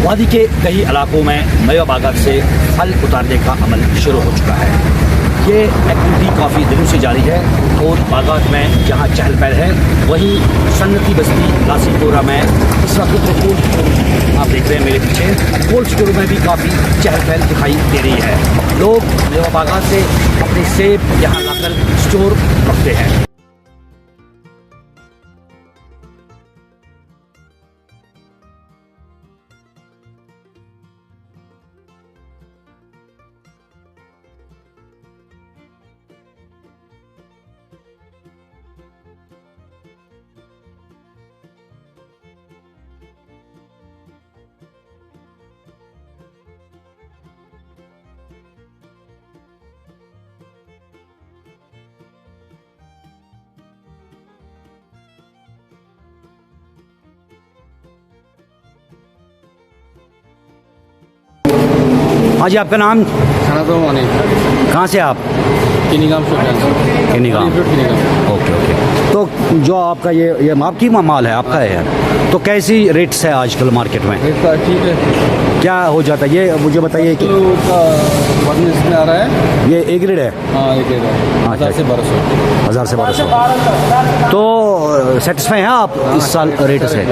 वादी के कई इलाकों में मेवा बागात से फल उतारने का अमल शुरू हो चुका है। ये एक्टिविटी काफ़ी दिनों से जारी है और बागात में जहाँ चहल पहल है वहीं सन्नती बस्ती लासीपुरा में इस वक्त तो कोल्ड स्टोर आप देख रहे हैं मेरे पीछे, कोल्ड स्टोर में भी काफ़ी चहल पहल दिखाई दे रही है। लोग मेवा बागात से अपने सेब यहाँ लाकर स्टोर रखते हैं। हाँ जी, आपका नाम? कहाँ से आप? किनीगाम किनीगाम। Okay okay. तो जो आपका ये आपकी माल है, आपका है, तो कैसी रेट्स है आजकल मार्केट में? ठीक है। क्या हो जाता है ये मुझे बताइए कि इसमें आ रहा है, ये ए ग्रेड है? हाँ एक है, 1000 से 1200। 1000 से 1200। तो सेटिस्फाई हैं आप इस साल रेट से?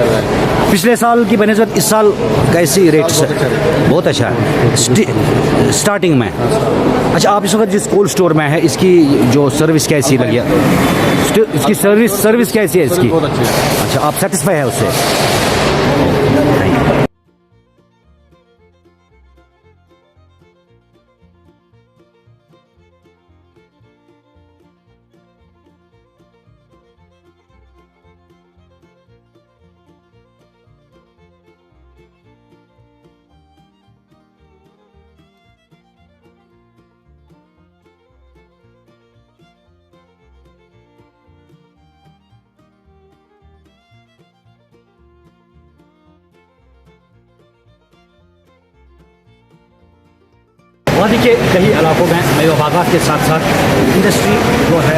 पिछले साल की बनस्बत इस साल कैसी रेट्स है? बहुत अच्छा है स्टार्टिंग में। अच्छा, आप इस वक्त जिस कोल्ड स्टोर में है इसकी जो सर्विस कैसी लगी है? इसकी सर्विस कैसी है इसकी? बहुत अच्छी है। अच्छा, आप सेटिस्फाई है उससे? वादी के कई इलाकों में मेवा बागात के साथ साथ इंडस्ट्री जो है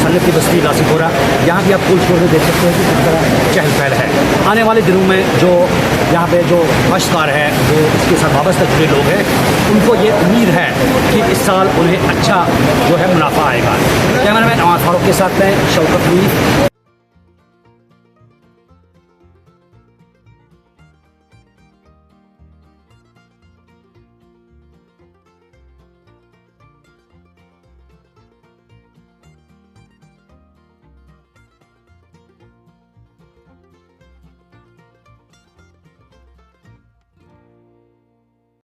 सन्नती बस्ती लासीपुरा, यहाँ भी आप कोल्ड स्टोर में देख सकते हैं कि किस तरह चहल पहल है। आने वाले दिनों में जो यहाँ पे जो काश्तकार है, जो इसके साथ वाबस्ता जुड़े लोग हैं, उनको ये उम्मीद है कि इस साल उन्हें अच्छा जो है मुनाफा आएगा। कैमरामैन अमान फारूक के साथ मैं शौकत मीर।